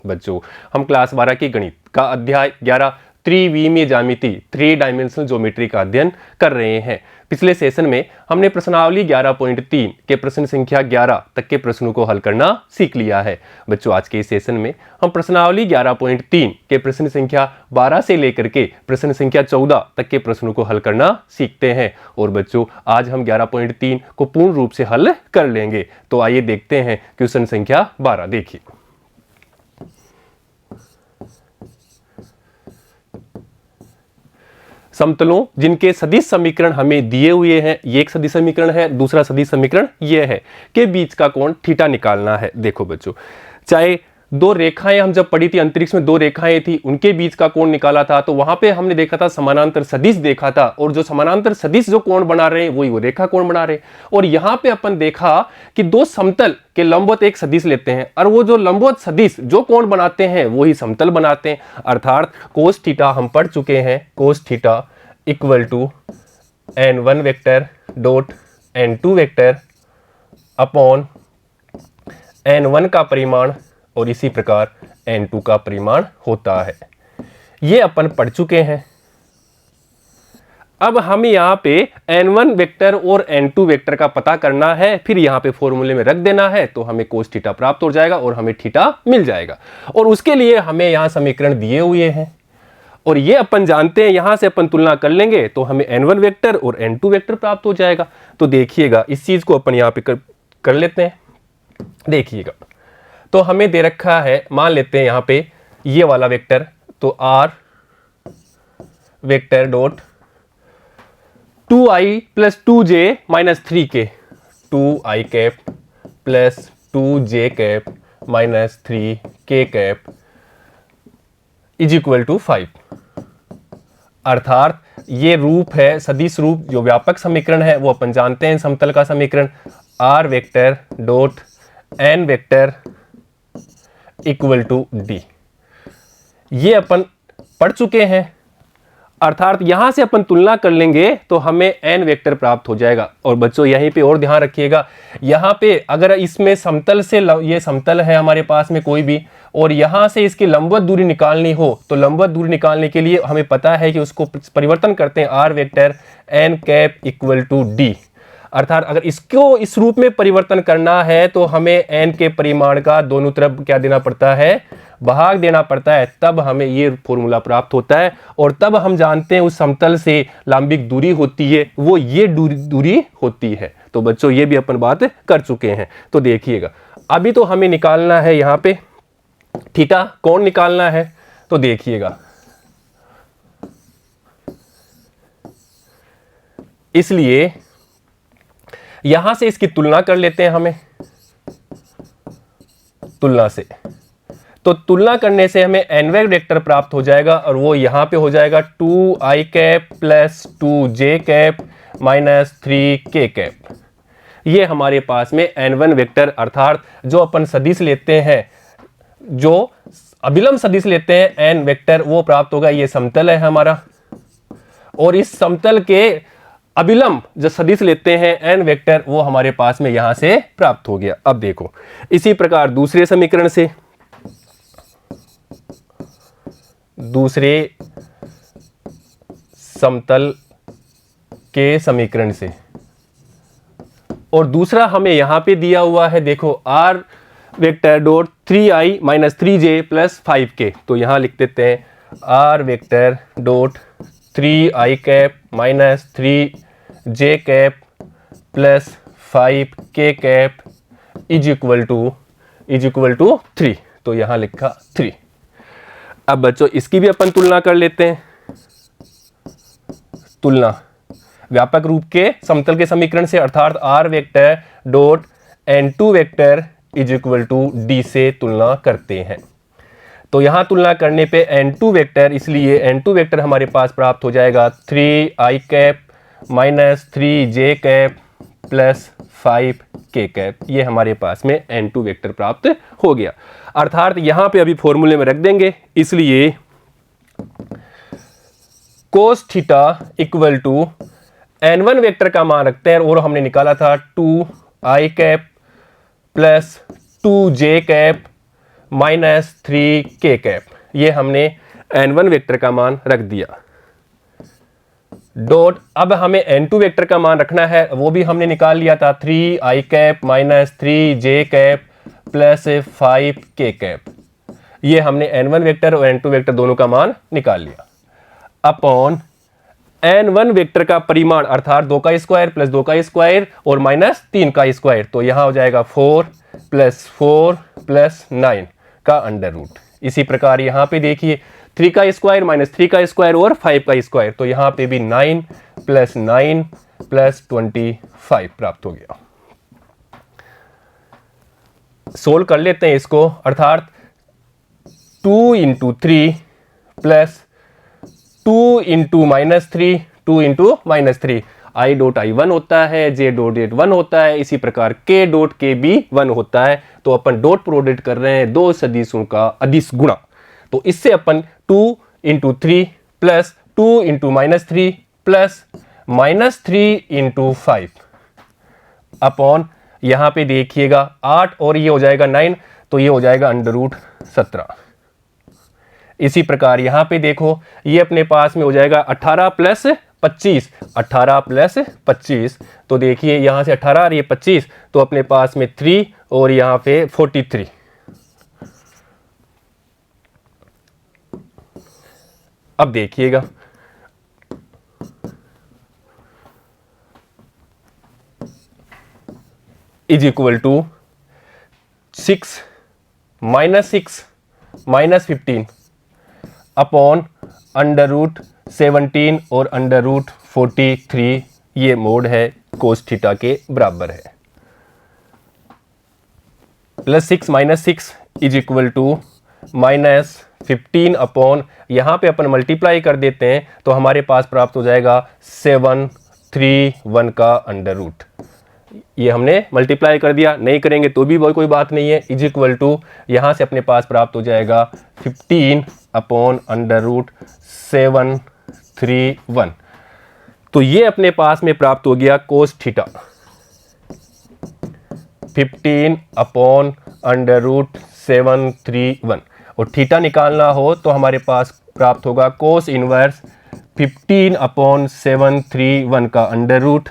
बच्चों हम क्लास 12 की गणित का अध्याय 11 त्रिविमीय ज्यामिति 3 डायमेंशनल ज्योमेट्री का अध्ययन कर रहे हैं। पिछले सेशन में हमने प्रश्नावली 11.3 के प्रश्न संख्या 11 तक के प्रश्नों को हल करना सीख लिया है। बच्चों आज के इस सेशन में हम प्रश्नावली 11.3 के प्रश्न संख्या 12 से लेकर के प्रश्न संख्या 14 तक के प्रश्नों को हल करना सीखते हैं। और बच्चों आज हम 11.3 को पूर्ण रूप से हल कर लेंगे। तो आइए देखते हैं क्वेश्चन संख्या 12। देखिए, समतलों जिनके सदिश समीकरण हमें दिए हुए हैं, ये एक सदिश समीकरण है, दूसरा सदिश समीकरण ये है, के बीच का कोण थीटा निकालना है। देखो बच्चों, चाहे दो रेखाएं हम जब पढ़ी थी, अंतरिक्ष में दो रेखाएं थी, उनके बीच का कोण निकाला था, तो वहां पे हमने देखा था समानांतर सदिश देखा था, और जो समानांतर सदिश जो कोण बना रहे हैं वही वो रेखा कोण बना रहे हैं। और यहां पे अपन देखा कि दो समतल के लंबवत एक सदिश लेते हैं, और वो जो लंबवत सदिश जो कोण बनाते हैं वही समतल बनाते हैं। अर्थात कोस थीटा हम पढ़ चुके हैं, cos theta equal to n1 vector dot n2 vector upon n1 का परिमाण और इसी प्रकार n2 का परिमाण होता है। ये अपन पढ़ चुके हैं। अब हम यहाँ पे n1 वेक्टर और n2 वेक्टर का पता करना है, फिर यहाँ पे फॉर्मूले में रख देना है, तो हमें कोस थीटा प्राप्त हो जाएगा और हमें थीटा मिल जाएगा। और उसके लिए हमें यहाँ समीकरण दिए हुए हैं और ये अपन जानते हैं, यहां से अपन तुलना कर लेंगे तो हमें n1 वेक्टर और n2 वेक्टर प्राप्त हो जाएगा। तो देखिएगा, इस चीज को अपन यहाँ पे कर लेते हैं। देखिएगा, तो हमें दे रखा है, मान लेते हैं यहाँ पे ये वाला वेक्टर, तो r vector dot 2i plus 2j minus 3k, 2i cap plus 2j cap minus 3k cap is equal to 5। अर्थात ये रूप है सदिश रूप, जो व्यापक समीकरण है वो अपन जानते हैं, समतल का समीकरण r vector dot n vector equal to d। ये अपन पढ़ चुके हैं। अर्थात यहां से अपन तुलना कर लेंगे तो हमें n वेक्टर प्राप्त हो जाएगा। और बच्चों यहीं पे और ध्यान रखिएगा, यहां पे अगर इसमें समतल से ये समतल है हमारे पास में कोई भी, और यहां से इसकी लंबवत दूरी निकालनी हो, तो लंबवत दूरी निकालने के लिए हमें पता है कि उसको परिवर्तन करते हैं r vector n cap equal to d। अर्थात अगर इसको इस रूप में परिवर्तन करना है तो हमें n के परिमाण का दोनों तरफ क्या देना पड़ता है, भाग देना पड़ता है, तब हमें ये फॉर्मूला प्राप्त होता है। और तब हम जानते हैं उस समतल से लंबिक दूरी होती है, वो ये दूरी होती है। तो बच्चों ये भी अपन बात कर चुके हैं। तो देखिएगा, अभी तो हमें निकालना है यहाँ पे थीटा, कोण निकालना है। तो देखिएगा, इसलिए यहां से इसकी तुलना कर लेते हैं हमें, तुलना से, तो तुलना करने से हमें n वेक्टर प्राप्त हो जाएगा, और वो यहां पे हो जाएगा 2i cap plus 2j cap minus 3k cap. ये हमारे पास में n1 वेक्टर, अर्थात जो अपन सदिश लेते हैं, जो अभिलंब सदिश लेते हैं n वेक्टर, वो प्राप्त होगा। ये समतल है हमारा, और इस समतल के अभिलंब जो सदिश लेते हैं n वेक्टर, वो हमारे पास में यहां से प्राप्त हो गया। अब देखो, इसी प्रकार दूसरे समीकरण से, दूसरे समतल के समीकरण से, और दूसरा हमें यहां पे दिया हुआ है, देखो r vector dot 3i minus 3j plus 5k। तो यहां लिख देते हैं r vector dot 3i cap minus 3j cap plus 5k cap is equal to 3। तो यहां लिखा 3। अब बच्चों इसकी भी अपन तुलना कर लेते हैं। तुलना व्यापक रूप के समतल के समीकरण से, अर्थात r vector dot n2 vector is equal to d से तुलना करते हैं। तो यहां तुलना करने पे n2 वेक्टर, इसलिए n2 वेक्टर हमारे पास प्राप्त हो जाएगा 3i cap minus 3j cap plus 5k cap. ये हमारे पास में n2 वेक्टर प्राप्त हो गया। अर्थात यहां पे अभी फॉर्मूले में रख देंगे, इसलिए cos theta equal to n1 vector का मान रखते हैं, और हमने निकाला था 2i cap plus 2j cap minus 3k cap, ये हमने n1 वेक्टर का मान रख दिया। डॉट, अब हमें n2 वेक्टर का मान रखना है, वो भी हमने निकाल लिया था, 3i cap minus 3j cap plus 5k cap. ये हमने n1 वेक्टर और n2 वेक्टर दोनों का मान निकाल लिया। अपॉन n1 वेक्टर का परिमाण अर्थात 2 का स्क्वायर प्लस 2 का स्क्वायर और माइनस 3 का स्क्वायर, तो यहां हो जाएगा 4 प्लस 4 प्लस 9 का अंडर रूट। इसी प्रकार यहां पे देखिए 3 का स्क्वायर माइनस 3 का स्क्वायर और 5 का स्क्वायर, तो यहां पे भी 9 प्लस 9 प्लस 25 प्राप्त हो गया। सोल्व कर लेते हैं इसको, अर्थात 2 into 3 plus 2 into minus 3, 2 into minus 3, I dot I 1 होता है, जे डॉट जेड 1 होता है, इसी प्रकार के डॉट के भी 1 होता है। तो अपन डॉट प्रोडक्ट कर रहे हैं दो सदिशों का अदिश गुणा, तो इससे अपन 2 into 3 plus 2 into minus 3 plus minus 3 into 5 upon, यहां पे देखिएगा 8 और ये हो जाएगा 9, तो ये हो जाएगा अंडर रूट 17। इसी प्रकार यहां पे देखो ये अपने पास में हो जाएगा 18 प्लस 25, 18 प्लस 25, तो देखिए यहां से 18 और ये 25, तो अपने पास में 3 और यहां पे 43। अब देखिएगा is equal to 6 minus 6 minus 15 upon under root 17 और अंडर रूट 43, ये मोड है कोस थीटा के बराबर है। Plus 6 minus 6 is equal to minus 15 upon, यहां पे अपन मल्टीप्लाई कर देते हैं तो हमारे पास प्राप्त हो जाएगा 731 का अंडर रूट। ये हमने मल्टीप्लाई कर दिया, नहीं करेंगे तो भी कोई बात नहीं है। इज इक्वल टू यहां से अपने पास प्राप्त हो जाएगा 15 अपॉन अंडर रूट 731, तो ये अपने पास में प्राप्त हो गया cos theta 15 upon under root 731, और थीटा निकालना हो तो हमारे पास प्राप्त होगा कोस इनवर्स 15 अपॉन 731 का अंडर रूट,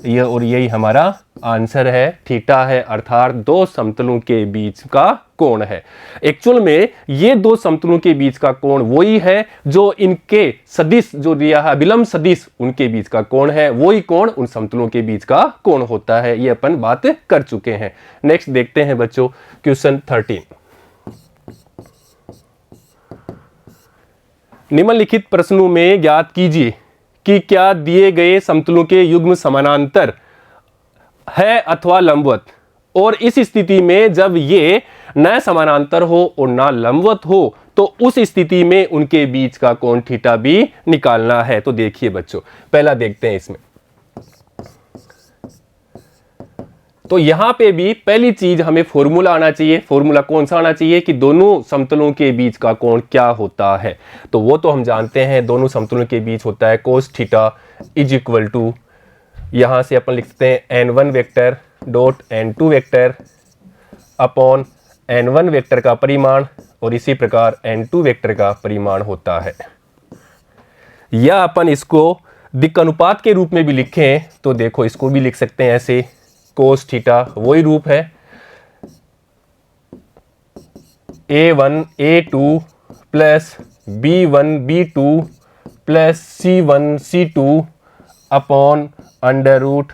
ये और यही हमारा आंसर है। थीटा है अर्थात दो समतलों के बीच का कोण है। एक्चुअल में ये दो समतलों के बीच का कोण वही है जो इनके सदिश जो दिया है अभिलंब सदिश उनके बीच का कोण है, वही कोण उन समतलों के बीच का कोण होता है। ये अपन बात कर चुके हैं। नेक्स्ट देखते हैं बच्चों क्वेश्चन 13। निम्नलिखित प्रश्नों में ज्ञात कीजिए कि क्या दिए गए समतलों के युग्म समानांतर है अथवा लंबवत, और इस स्थिति में जब ये न समानांतर हो और ना लंबवत हो तो उस स्थिति में उनके बीच का कोण थीटा भी निकालना है। तो देखिए बच्चों पहला देखते हैं इसमें, तो यहां पे भी पहली चीज हमें फॉर्मूला आना चाहिए। फॉर्मूला कौन सा आना चाहिए कि दोनों समतलों के बीच का कोण क्या होता है, तो वो तो हम जानते हैं दोनों समतलों के बीच होता है cos theta is equal to, यहां से अपन लिख सकते हैं n1 vector dot n2 vector upon n1 vector का परिमाण और इसी प्रकार n2 वेक्टर का परिमाण होता है। या अपन इसको दिक् अनुपात के रूप में भी लिखें तो देखो इसको भी लिख सकते हैं ऐसे, कोस थीटा वही रूप है a1 a2 plus b1 b2 plus c1 c2 upon under root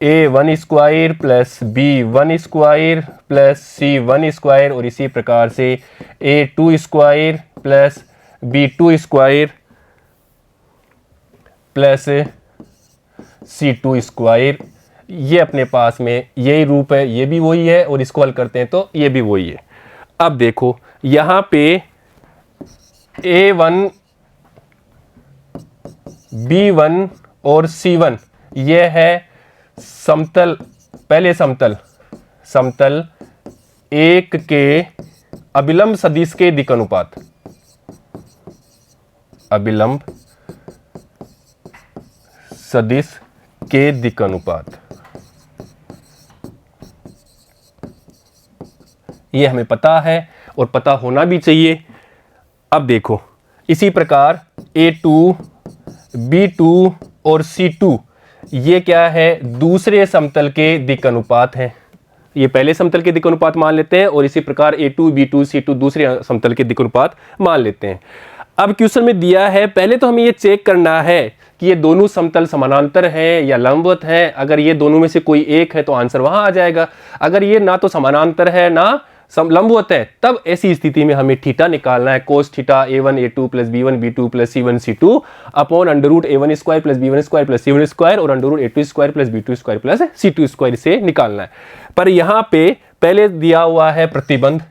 a1 square plus b1 square plus c1 square और इसी प्रकार से a2 square plus b2 square plus c2 square. ये अपने पास में यही रूप है, ये भी वही है और इसको हल करते हैं तो ये भी वही है। अब देखो यहां पे a1 b1 और c1 ये है समतल, पहले समतल समतल एक के अभिलंब सदिश के दिक् अनुपात, अभिलंब सदिश के दिक् अनुपात, ये हमें पता है और पता होना भी चाहिए। अब देखो इसी प्रकार A2, B2 और C2 ये क्या है, दूसरे समतल के दिक् अनुपात हैं। ये पहले समतल के दिक् अनुपात मान लेते हैं और इसी प्रकार A2, B2, C2 दूसरे समतल के दिक् अनुपात मान लेते हैं। अब क्वेश्चन में दिया है, पहले तो हमें ये चेक करना है कि ये दोनों समतल समानांतर हैं या लंबवत हैं। अगर ये दोनों में से कोई एक है तो आंसर वहां आ जाएगा। अगर ये ना तो समानांतर है ना लंबवत है, तब ऐसी स्थिति में हमें थीटा निकालना है। Cos theta A1 A2 plus B1 B2 plus C1 C2 upon under root A1 square plus B1 square plus C1 square और under root A2 square plus B2 square plus C2 square से निकालना है। पर यहां पे पहले दिया हुआ है प्रतिबंध,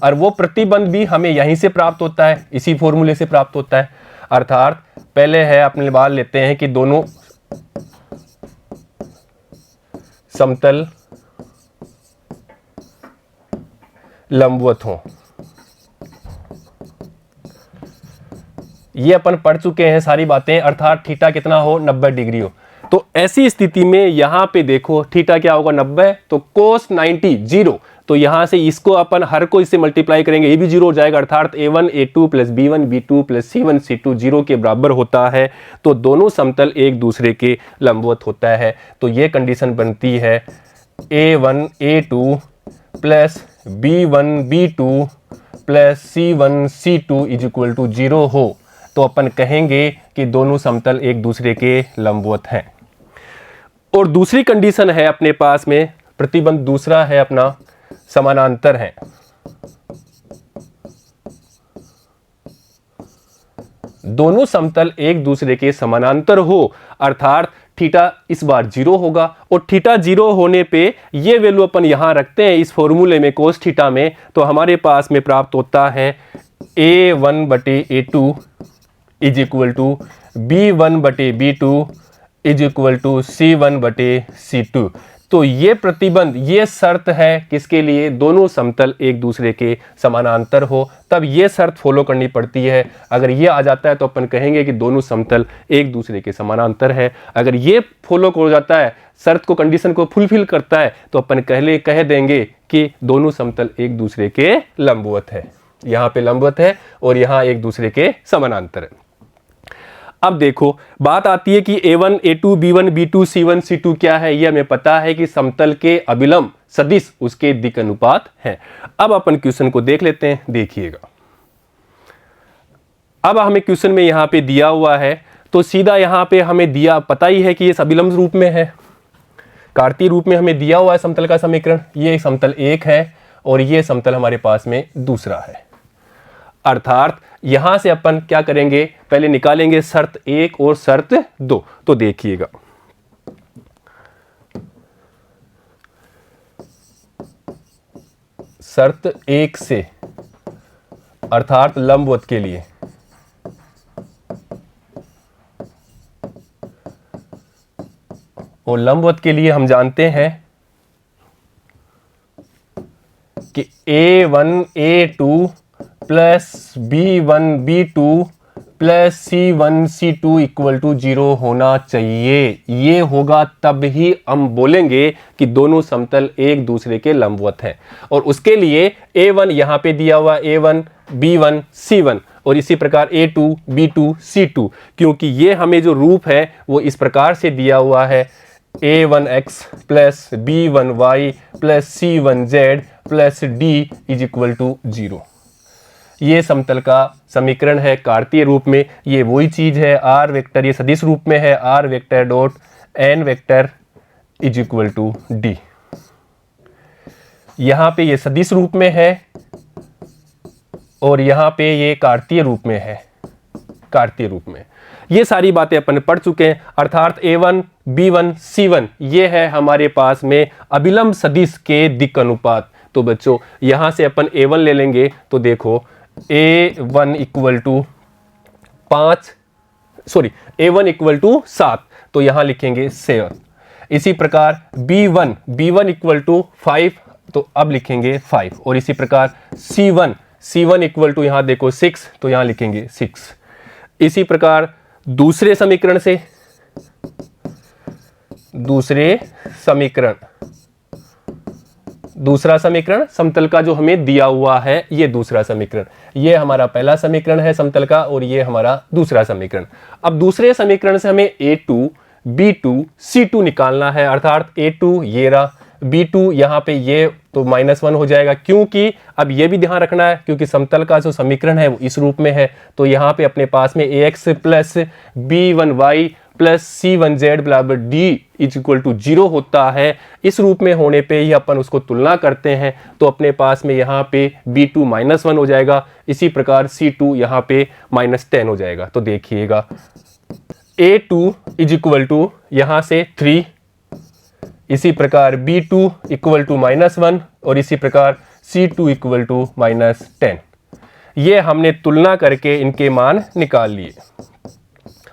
और वो प्रतिबंध भी हमें यहीं से प्राप्त होता है, इसी फॉर्मूले से प्राप्त होता है। अर्थात पहले है अपने बात लेते हैं कि दोनों समतल लंबवत हों। ये अपन पढ़ चुके हैं सारी बातें, अर्थात थीटा कितना हो, 90 डिग्री हो। तो ऐसी स्थिति में यहां पे देखो थीटा क्या होगा, 90, तो कोस 90 0। तो यहां से इसको अपन हर को इससे मल्टीप्लाई करेंगे, ये भी 0 हो जाएगा। अर्थात A1 A2 plus B1 B2 plus C1 C2 0 के बराबर होता है। तो दोनों समतल एक दूसरे के लंबवत होता है। तो ये कंडीशन बनती है A1 A2 plus B1 B2 plus C1 C2 is equal to 0 हो, तो अपन कहेंगे कि दोनों समतल एक दूसरे के लंबवत हैं। और दूसरी कंडीशन है अपने पास में, प्रतिबंध दूसरा है अपना समानांतर है। दोनों समतल एक दूसरे के समानांतर हो, अर्थात थीटा इस बार 0 होगा। और थीटा 0 होने पे ये वैल्यू अपन यहां रखते हैं इस फॉर्मूले में कोस थीटा में, तो हमारे पास में प्राप्त होता है A1 बटे A2 is equal to B1 बटे B2 is equal to C1 बटे C2। तो ये प्रतिबंध, ये शर्त है किसके लिए, दोनों समतल एक दूसरे के समानांतर हो, तब ये शर्त फॉलो करनी पड़ती है। अगर ये आ जाता है तो अपन कहेंगे कि दोनों समतल एक दूसरे के समानांतर है। अगर ये फॉलो हो जाता है, शर्त को, कंडीशन को फुलफिल करता है, तो अपन कह देंगे कि दोनों समतल एक दूसरे के लंबवत है। यहाँ पे लंबवत है और यहाँ एक दूसरे के समानांतर है। अब देखो बात आती है कि A1 A2 B1 B2 C1 C2 क्या है, ये हमें पता है कि समतल के अभिलंब सदिश उसके दिक् अनुपात है। अब अपन क्वेश्चन को देख लेते हैं, देखिएगा। अब हमें क्वेश्चन में यहां पे दिया हुआ है, तो सीधा यहां पे हमें दिया, पता ही है कि ये अभिलंब रूप में है, कार्तीय रूप में हमें दिया हुआ है समतल का समीकरण। ये समतल एक है और ये समतल हमारे पास में दूसरा है। अर्थात यहां से अपन क्या करेंगे, पहले निकालेंगे शर्त 1 और शर्त 2। तो देखिएगा, शर्त 1 से अर्थात लंबवत के लिए और लंबवत के लिए हम जानते हैं कि A1 A2 plus B1 B2 plus C1 C2 equal to 0 होना चाहिए। ये होगा तब ही हम बोलेंगे कि दोनों समतल एक दूसरे के लंबवत हैं। और उसके लिए A1 यहां पे दिया हुआ A1 B1 C1 और इसी प्रकार A2 B2 C2, क्योंकि ये हमें जो रूप है वो इस प्रकार से दिया हुआ है A1x plus B1y plus C1z plus D is equal to 0। ये समतल का समीकरण है कार्तीय रूप में। ये वही चीज है R वेक्टर, ये सदिश रूप में है R vector dot n vector is equal to D। यहां पे ये सदिश रूप में है और यहां पे ये कार्तीय रूप में है, कार्तीय रूप में। ये सारी बातें अपन पढ़ चुके हैं। अर्थात A1 B1 C1 ये है हमारे पास में अभिलंब सदिश के दिक् अनुपात। तो बच्चों यहां से अपन A1 ले लेंगे, तो देखो A1 इक्वल टू 7, तो यहां लिखेंगे 7। इसी प्रकार B1 इक्वल टू 5, तो अब लिखेंगे 5। और इसी प्रकार C1 इक्वल टू यहां देखो 6, तो यहां लिखेंगे 6। इसी प्रकार दूसरे समीकरण दूसरा समीकरण समतल का जो हमें दिया हुआ है, ये दूसरा समीकरण, ये हमारा पहला समीकरण है समतल का और ये हमारा दूसरा समीकरण। अब दूसरे समीकरण से हमें A2 B2 C2 निकालना है, अर्थात A2 ये रहा, B2 यहाँ पे ये तो -1 हो जाएगा, क्योंकि अब ये भी ध्यान रखना है क्योंकि समतल का जो समीकरण है वो इस रूप में है, तो यहाँ पे अपने पास में ax plus b1y plus c1z बराबर d इज इक्वल टू 0 होता है। इस रूप में होने पे ही अपन उसको तुलना करते हैं, तो अपने पास में यहाँ पे b2 -1 हो जाएगा, इसी प्रकार c2 यहाँ पे -10 हो जाएगा। तो देखिएगा a2 इज इक्वल टू यहाँ से 3, इसी प्रकार b2 इक्वल टू -1 और इसी प्रकार c2 इक्वल टू -10। ये हमने तुलना करके इनके मान निकाल लिए।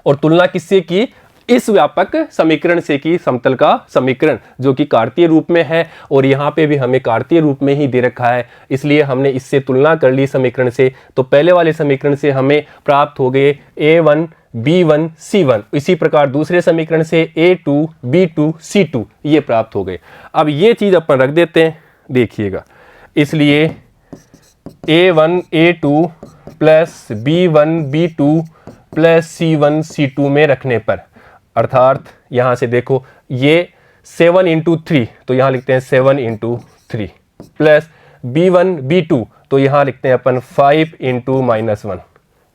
और तुलना किससे की? इस व्यापक समीकरण से की, समतल का समीकरण जो कि कार्तीय रूप में है, और यहाँ पे भी हमें कार्तीय रूप में ही दे रखा है, इसलिए हमने इससे तुलना कर ली समीकरण से। तो पहले वाले समीकरण से हमें प्राप्त हो गए A1 B1 C1, इसी प्रकार दूसरे समीकरण से A2 B2 C2 ये प्राप्त हो गए। अब ये चीज अपन रख देते हैं, देखिएगा, इसलिए A1 A2 plus B1 B2 plus C1 C2 में रखने पर, अर्थात यहां से देखो ये 7 इंटू 3, तो यहां लिखते हैं 7 इंटू 3 प्लस B1 B2, तो यहां लिखते हैं अपन 5 into -1,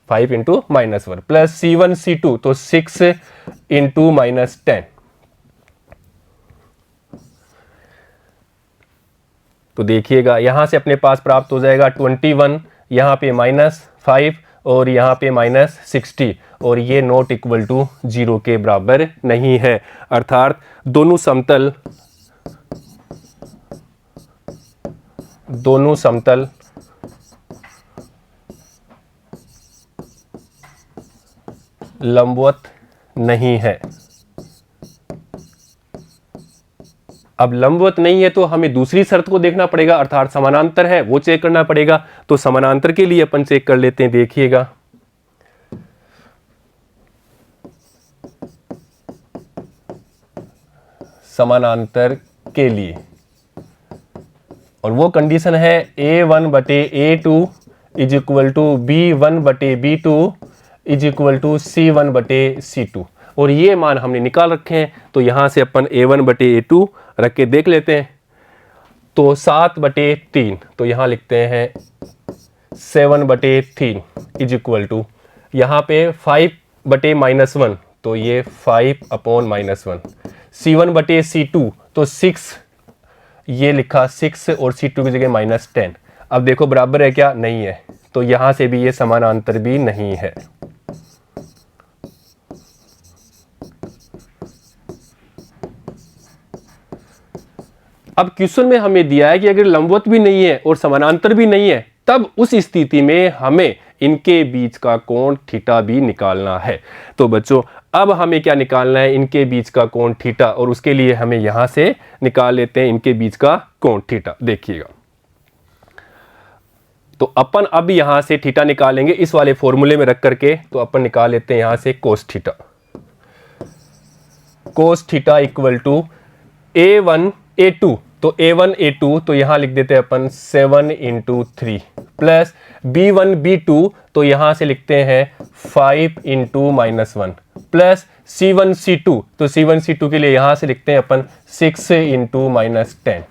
5 into -1 plus C1 C2, तो 6 इंटू -10। तो देखिएगा यहां से अपने पास प्राप्त हो जाएगा 21, यहाँ पे -5 और यहाँ पे -60, और ये नॉट इक्वल टू 0 के बराबर नहीं है, अर्थात दोनों समतल लंबवत नहीं है। अब लंबवत नहीं है तो हमें दूसरी शर्त को देखना पड़ेगा, अर्थात समानांतर है वो चेक करना पड़ेगा। तो समानांतर के लिए अपन चेक कर लेते हैं, देखिएगा समानांतर के लिए, और वो कंडीशन है A1 बटे A2 is equal to B1 बटे B2 is equal to C1 बटे C2, और ये मान हमने निकाल रखे हैं। तो यहां से अपन A1 बटे A2 रख के देख लेते हैं, तो 7 बटे 3, तो यहां लिखते हैं 7 बटे 3 इज इक्वल टू, यहाँ पे 5 बटे -1, तो ये 5 अपॉन -1, C1 बटे C2, तो 6, ये लिखा 6 और C2 की जगह -10। अब देखो बराबर है क्या? नहीं है, तो यहां से भी ये समानांतर भी नहीं है। अब क्वेश्चन में हमें दिया है कि अगर लंबवत भी नहीं है और समानांतर भी नहीं है, तब उस स्थिति में हमें इनके बीच का कोण थीटा भी निकालना है। तो बच्चों अब हमें क्या निकालना है? इनके बीच का कोण थीटा, और उसके लिए हमें यहां से निकाल लेते हैं इनके बीच का कोण थीटा। देखिएगा, तो अपन अब यहां से थीटा निकालेंगे इस वाले फॉर्मूले में रख करके, तो अपन निकाल लेते हैं यहां से cos theta. Cos theta equal to A1 A2, तो A1 A2, तो यहां लिख देते हैं अपन 7 इंटू 3 प्लस B1 B2, तो यहां से लिखते हैं 5 इंटू -1 प्लस C1 C2, तो C1 C2 के लिए यहां से लिखते हैं अपन 6 इंटू -10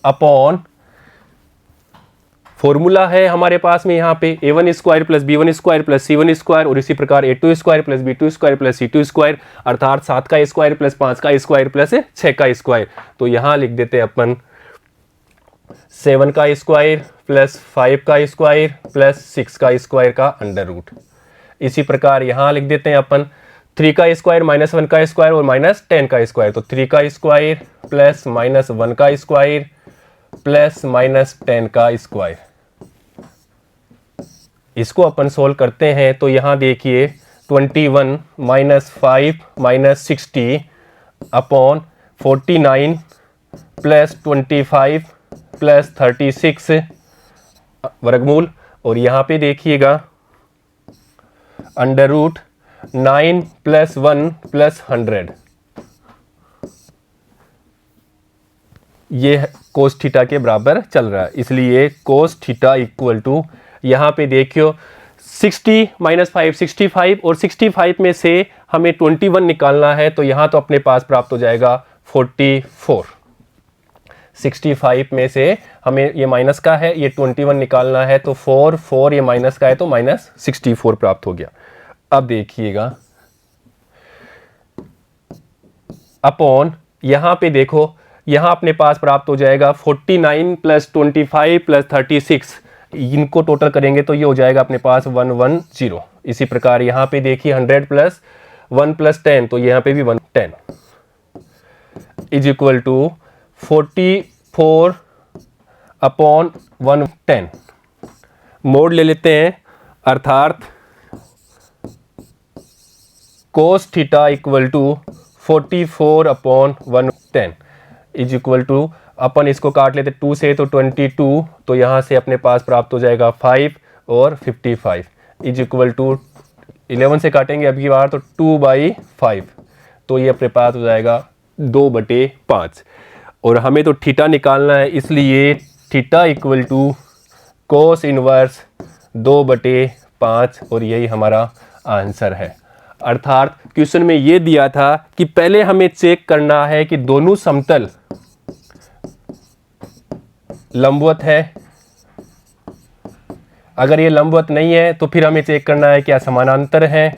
अपॉन, फॉर्मूला है हमारे पास में यहाँ पे A1 square plus B1 square plus C1 square, और इसी प्रकार A2 square plus B2 square plus C2 square, अर्थात 7 का स्क्वायर प्लस 5 का स्क्वायर प्लस 6 का स्क्वायर। तो यहाँ लिख देते हैं अपन 7 का स्क्वायर प्लस 5 का स्क्वायर प्लस 6 का स्क्वायर का अंडर रूट। इसी प्रकार यहाँ लिख देते हैं अपन 3 का स्क्वायर -1 का स्क्वायर और -10 का स्क्वायर, तो 3 का स्क्वायर प्लस -1 का स्क्वायर प्लस -10 का स्क्वायर। इसको अपन सोल्व करते हैं, तो यहां देखिए 21 -5 -60 अपॉन 49 प्लस 25 प्लस 36 वर्गमूल, और यहां पे देखिएगा अंडर रूट 9 प्लस 1 प्लस 100, ये कोस थीटा के बराबर चल रहा है, इसलिए कोस थीटा इक्वल टू, यहाँ पे देखियो 60 माइनस 5 65, और 65 में से हमें 21 निकालना है, तो यहाँ तो अपने पास प्राप्त हो जाएगा 44। 65 में से हमें ये माइनस का है, ये 21 निकालना है, तो 4 ये माइनस का है, तो माइनस 64 प्राप्त हो गया। अब देखिएगा अपॉन, यहाँ पे देखो, यहाँ अपने पास प्राप्त हो जाएगा 49 प्लस 25 प्लस 36, इनको टोटल करेंगे तो ये हो जाएगा अपने पास 110। इसी प्रकार यहाँ पे देखिए 100 प्लस 1 प्लस 10, तो यहाँ पे भी 110 is equal to 44 upon 110। Mod ले लेते हैं, अर्थात cos theta equal to 44 upon 110 is equal to, अपन इसको काट लेते 2 से, तो 22, तो यहाँ से अपने पास प्राप्त हो जाएगा 5 और 55 इज इक्वल टू, 11 से काटेंगे अब की बार, तो 2/5, तो ये अपने पास हो जाएगा 2/5। और हमें तो थीटा निकालना है, इसलिए theta equal to cos inverse 2/5, और यही हमारा आंसर है। अर्थात क्वेश्चन में ये दिया था कि पहले हमें चेक करना है कि दोनों समतल लंबवत है। अगर ये लंबवत नहीं है तो फिर हमें चेक करना है क्या समानांतर है।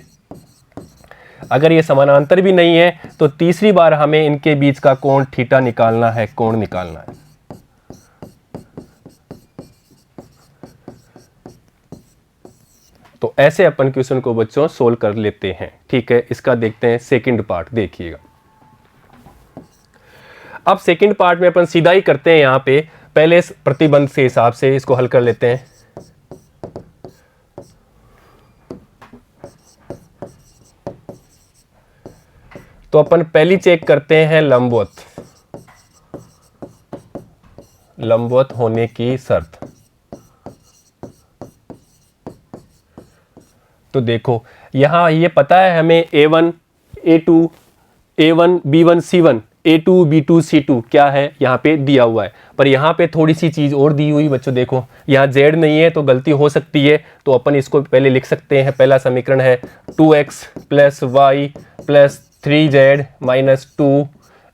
अगर ये समानांतर भी नहीं है तो तीसरी बार हमें इनके बीच का कोण थीटा निकालना है, कोण निकालना है। तो ऐसे अपन क्वेश्चन को बच्चों सोल्व कर लेते हैं। ठीक है, इसका देखते हैं सेकंड पार्ट, देखिएगा। अब सेकंड पार्ट में अपन सीधा ही करते हैं, यहां पे पहले प्रतिबंध से हिसाब से इसको हल कर लेते हैं। तो अपन पहली चेक करते हैं लंबवत, लंबवत होने की शर्त। तो देखो यहां ये पता है हमें A1 A2 A1 B1 C1 A2 B2 C2 क्या है यहाँ पे दिया हुआ है, पर यहाँ पे थोड़ी सी चीज़ और दी हुई बच्चों। देखो यहाँ Z नहीं है तो गलती हो सकती है, तो अपन इसको पहले लिख सकते हैं। पहला समीकरण है 2x plus Y plus 3z minus 2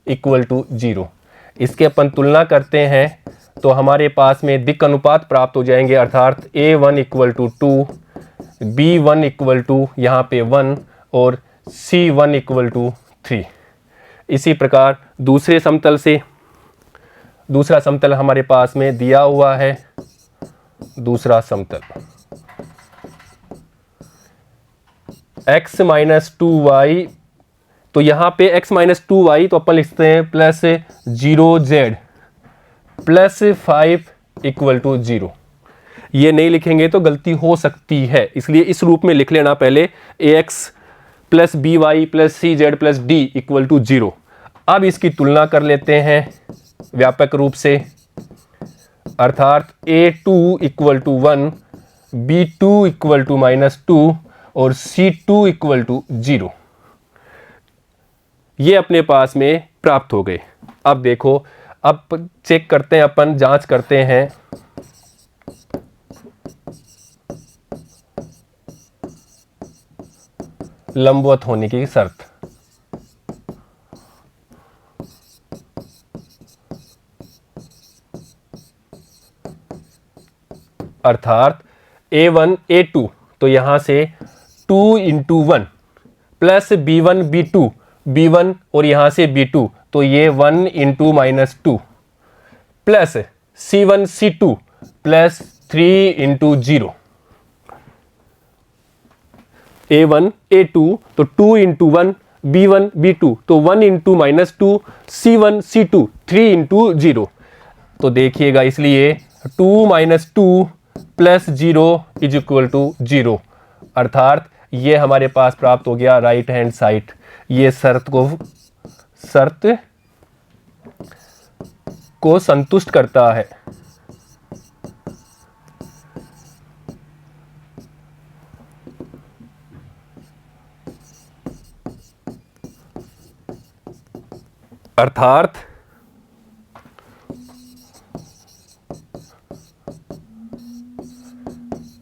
equal to 0। इसके अपन तुलना करते हैं तो हमारे पास में दिक् अनुपात प्राप्त हो जाएंगे, अर्थात A1 equal to 2, B1 equal to यहाँ पे 1 और C1 इक्वल टू 3। इसी प्रकार दूसरे समतल से, दूसरा समतल हमारे पास में दिया हुआ है, दूसरा समतल x माइनस 2y, तो यहाँ पे x माइनस 2y तो अपन लिखते हैं plus 0z plus 5 equal to 0। ये नहीं लिखेंगे तो गलती हो सकती है, इसलिए इस रूप में लिख लेना पहले, ax plus B Y plus C Z plus D equal to 0। अब इसकी तुलना कर लेते हैं व्यापक रूप से, अर्थात A2 equal to 1, B2 equal to minus 2 और C2 इक्वल टू 0। ये अपने पास में प्राप्त हो गए। अब देखो, अब चेक करते हैं, अपन जांच करते हैं लंबवत होने की शर्त। अर्थात A1 A2, तो यहां से 2 into 1 plus B1 B2 B1 और यहां से B2, तो ये 1 into minus 2 plus C1 C2 plus 3 into 0। A1 A2 तो 2 इंटू 1, B1 B2 तो 1 into minus 2, C1 C2 3 into 0। तो देखिएगा, इसलिए 2 minus 2 plus 0 is equal to 0, अर्थात ये हमारे पास प्राप्त हो गया राइट हैंड साइड। ये शर्त को संतुष्ट करता है। अर्थात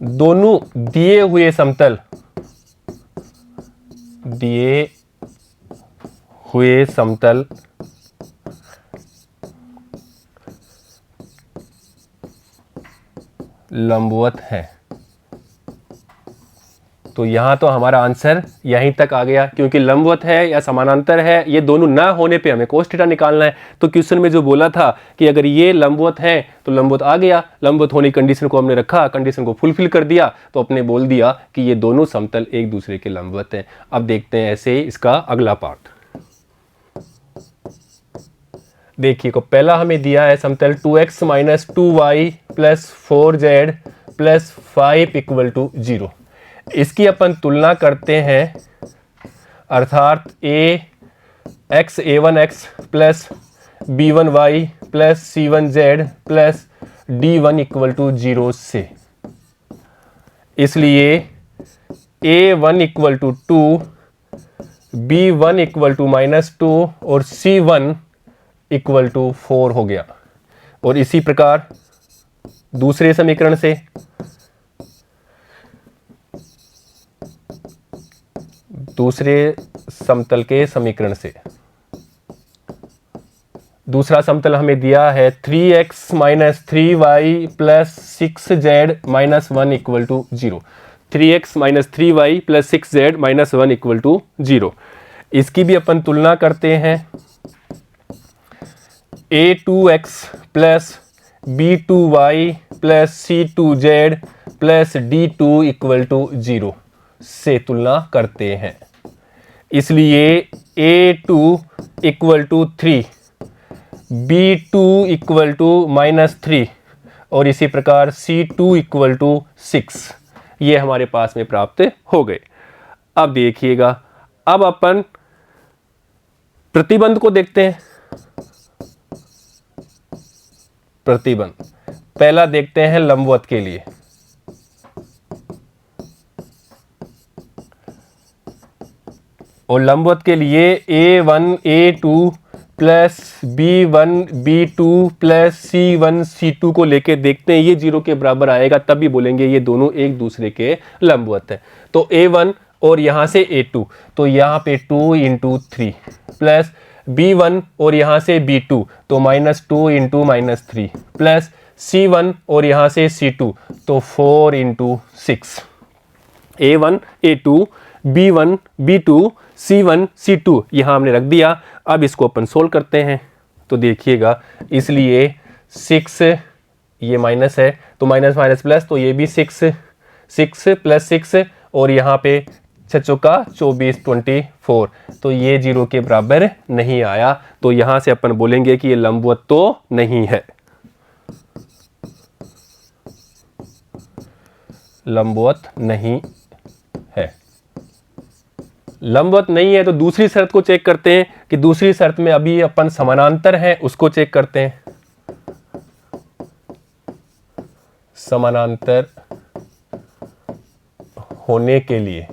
दोनों दिए हुए समतल लंबवत है। तो यहां तो हमारा आंसर यहीं तक आ गया, क्योंकि लंबवत है या समानांतर है, ये दोनों ना होने पे हमें cos थीटा निकालना है। तो क्वेश्चन में जो बोला था कि अगर ये लंबवत है तो लंबवत आ गया, लंबवत होने की कंडीशन को हमने रखा, कंडीशन को फुलफिल कर दिया, तो अपने बोल दिया कि ये दोनों समतल एक दूसरे के लंबवत हैं। अब देखते हैं ऐसे ही इसका अगला पार्ट। देखिए को पहला हमें दिया है समतल 2x minus 2y plus 4z plus 5 equal to 0। इसकी अपन तुलना करते हैं, अर्थात a1x plus b1y plus c1z plus d1 equal to 0 से। इसलिए a1 equal to 2, b1 equal to -2 और c1 इक्वल टू 4 हो गया। और इसी प्रकार दूसरे समीकरण से दूसरे समतल के समीकरण से दूसरा समतल हमें दिया है 3x minus 3y plus 6z minus 1 equal to 0। 3x minus 3y plus 6z minus 1 equal to 0। इसकी भी अपन तुलना करते हैं, a2x plus b2y plus c2z plus d2 equal to 0 से तुलना करते हैं। इसलिए a2 equal to 3, b2 equal to -3 और इसी प्रकार c2 इक्वल टू 6, ये हमारे पास में प्राप्त हो गए। अब देखिएगा, अब अपन प्रतिबंध को देखते हैं। प्रतिबंध पहला देखते हैं लंबवत के लिए। और लंबवत के लिए a1 a2 plus b1 b2 plus c1 c2 को लेके देखते हैं, ये 0 के बराबर आएगा तभी बोलेंगे ये दोनों एक दूसरे के लंबवत है। तो a1 और यहां से a2, तो यहां पे 2 इंटू 3 प्लस b1 और यहां से b2, तो -2 इंटू -3 प्लस c1 और यहां से c2, तो 4 into 6। a1 a2 b1 b2 c1 c2 यहां हमने रख दिया। अब इसको अपन सोल्व करते हैं तो देखिएगा, इसलिए 6 ये माइनस है तो माइनस माइनस प्लस, तो ये भी 6 प्लस 6 और यहाँ पे 6 चौका 24 24, तो ये 0 के बराबर नहीं आया। तो यहाँ से अपन बोलेंगे कि ये लंबवत तो नहीं है, लंबवत नहीं है। लंबवत नहीं है तो दूसरी शर्त को चेक करते हैं कि दूसरी शर्त में अभी अपन समानांतर है, उसको चेक करते हैं। समानांतर होने के लिए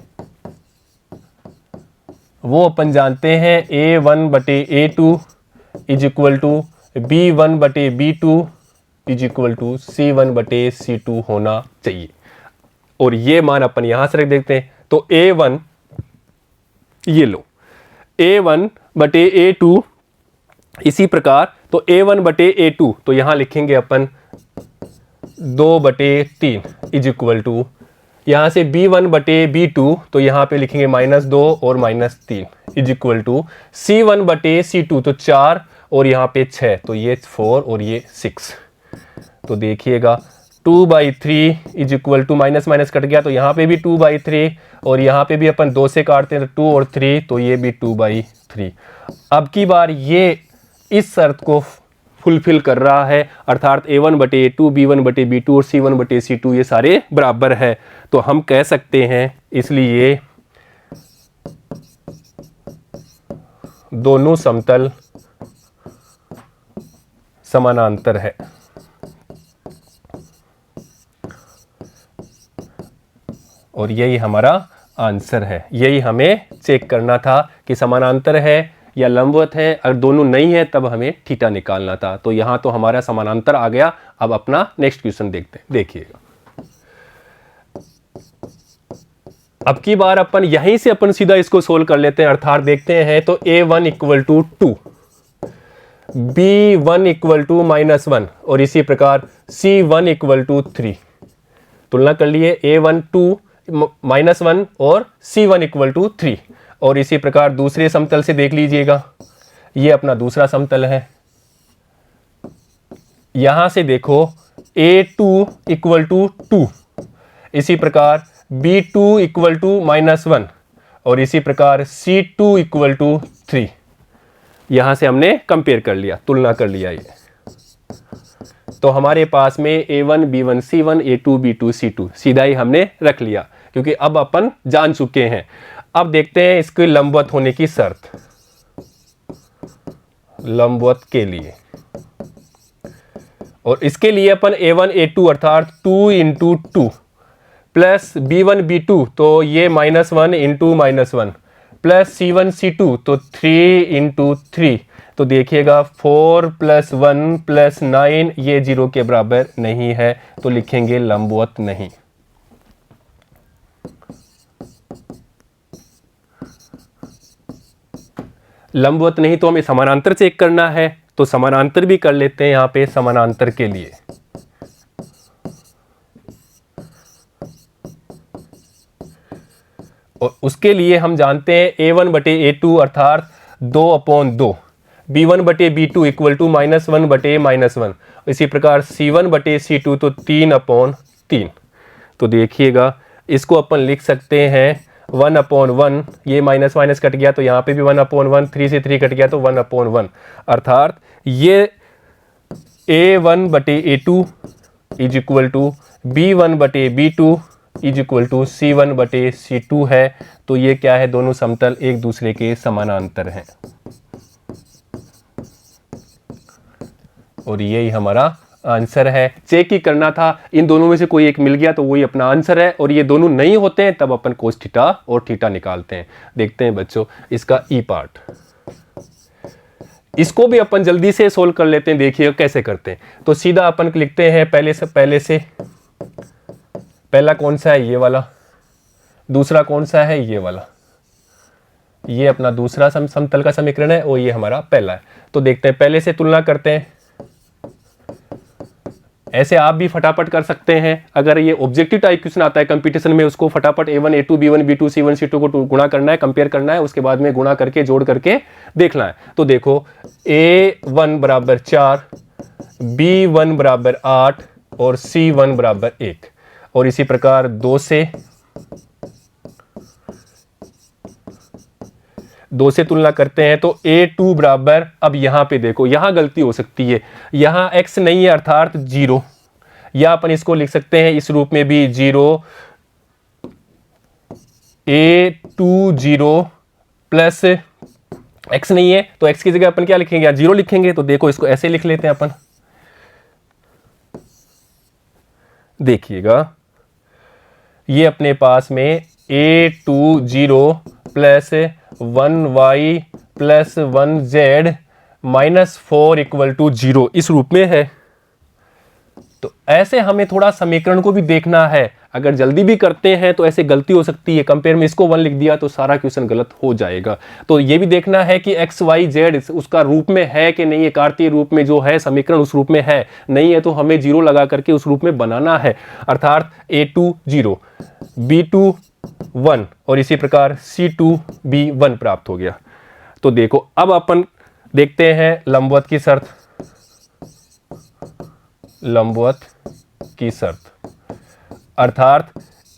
वो अपन जानते हैं a1 बटे a2 is equal to b1 बटे b2 is equal to c1 बटे c2 होना चाहिए। और ये मान अपन यहां से रख देते हैं, तो a1 ये लो a1 बटे a2, इसी प्रकार तो a1 बटे a2, तो यहां लिखेंगे अपन 2 बटे 3 इज इक्वल टू, यहां से b1 बटे b2, तो यहां पे लिखेंगे -2 और -3 इज इक्वल टू c1 बटे c2, तो 4 और यहां पे 6, तो ये 4 और ये 6। तो देखिएगा 2/3 is equal to minus minus cut गया, तो यहाँ पे भी 2/3 और यहाँ पे भी अपन 2 से काटते हैं तो 2 और 3, तो ये भी 2/3। अब की बार ये इस शर्त को फुलफिल कर रहा है, अर्थात a1 बटे a2 b1 बटे b2 और c1 बटे c2 ये सारे बराबर है। तो हम कह सकते हैं इसलिए दोनों समतल समानांतर है। और यही हमारा आंसर है, यही हमें चेक करना था कि समानांतर है या लंबवत है। अगर दोनों नहीं है तब हमें थीटा निकालना था। तो यहाँ तो हमारा समानांतर आ गया। अब अपना नेक्स्ट क्वेश्चन देखते हैं। देखिएगा, अब की बार अपन यहीं से अपन सीधा इसको सोल्व कर लेते हैं, अर्थात देखते हैं तो a1 equal to 2, b1 equal to -1 और इसी प्रकार c1 इक्वल टू 3। तुलना कर लिए a1 2 -1 और c1 इक्वल टू 3। और इसी प्रकार दूसरे समतल से देख लीजिएगा, ये अपना दूसरा समतल है। यहां से देखो a2 इक्वल टू 2, इसी प्रकार b2 इक्वल टू -1 और इसी प्रकार c2 इक्वल टू 3। यहां से हमने कंपेयर कर लिया, तुलना कर लिया। ये तो हमारे पास में a1 b1 c1 a2 b2 c2 सीधा ही हमने रख लिया, क्योंकि अब अपन जान चुके हैं। अब देखते हैं इसके लंबवत होने की शर्त। लंबवत के लिए, और इसके लिए अपन a1 a2 अर्थात 2 इंटू 2 प्लस b1 b2 तो ये -1 इंटू -1 प्लस c1 c2 तो 3 इंटू 3। तो देखिएगा 4 + 1 + 9 ये 0 के बराबर नहीं है, तो लिखेंगे लंबवत नहीं। लंबवत नहीं तो हमें समानांतर चेक करना है, तो समानांतर भी कर लेते हैं यहां पे समानांतर के लिए। और उसके लिए हम जानते हैं a1 बटे a2 अर्थात 2/2, b1 बटे b2 इक्वल टू -1 बटे -1, इसी प्रकार c1 बटे c2 तो 3/3। तो देखिएगा इसको अपन लिख सकते हैं 1/1, ये माइनस माइनस कट गया तो यहाँ पे भी 1/1, 3 से 3 कट गया तो 1/1, अर्थात ये a1 बटे a2 is equal to b1 बटे b2 is equal to c1 बटे c2 है। तो ये क्या है, दोनों समतल एक दूसरे के समानांतर हैं और यही हमारा आंसर है। चेक ही करना था, इन दोनों में से कोई एक मिल गया तो वही अपना आंसर है, और ये दोनों नहीं होते हैं तब अपन कोस थीटा और थीटा निकालते हैं। देखते हैं बच्चों इसका ई पार्ट, इसको भी अपन जल्दी से सोल्व कर लेते हैं। देखिए कैसे करते हैं, तो सीधा अपन लिखते हैं पहले से पहला कौन सा है, ये वाला। दूसरा कौन सा है, ये वाला। ये अपना दूसरा समतल का समीकरण है और ये हमारा पहला है। तो देखते हैं, पहले से तुलना करते हैं। ऐसे आप भी फटाफट कर सकते हैं। अगर ये ऑब्जेक्टिव टाइप क्वेश्चन आता है कंपटीशन में, उसको फटाफट a1 a2 b1 b2 c1 c2 को गुणा करना है, कंपेयर करना है, उसके बाद में गुणा करके जोड़ करके देखना है। तो देखो a1 बराबर 4, b1 बराबर 8 और c1 बराबर 1, और इसी प्रकार 2 से तुलना करते हैं तो a2 बराबर, अब यहां पे देखो यहां गलती हो सकती है, यहां x नहीं है अर्थात 0, या अपन इसको लिख सकते हैं इस रूप में भी 0, a2 0 प्लस x नहीं है तो x की जगह अपन क्या लिखेंगे, 0 लिखेंगे। तो देखो इसको ऐसे लिख लेते हैं अपन, देखिएगा ये अपने पास में a2 0 plus 1y plus 1z -4 equal to 0 इस रूप में है। तो ऐसे हमें थोड़ा समीकरण को भी देखना है, अगर जल्दी भी करते हैं तो ऐसे गलती हो सकती है। कंपेयर में इसको 1 लिख दिया तो सारा क्वेश्चन गलत हो जाएगा। तो ये भी देखना है कि x y z उसका रूप में है कि नहीं है, कार्तीय रूप में जो है समीकरण उस रूप में है, नहीं है तो हमें 0 लगा करके उस रूप में बनाना है, अर्थात a2 0 b2 1 और इसी प्रकार c2 b 1 प्राप्त हो गया। तो देखो अब अपन देखते हैं लंबवत की शर्त। लंबवत की शर्त अर्थात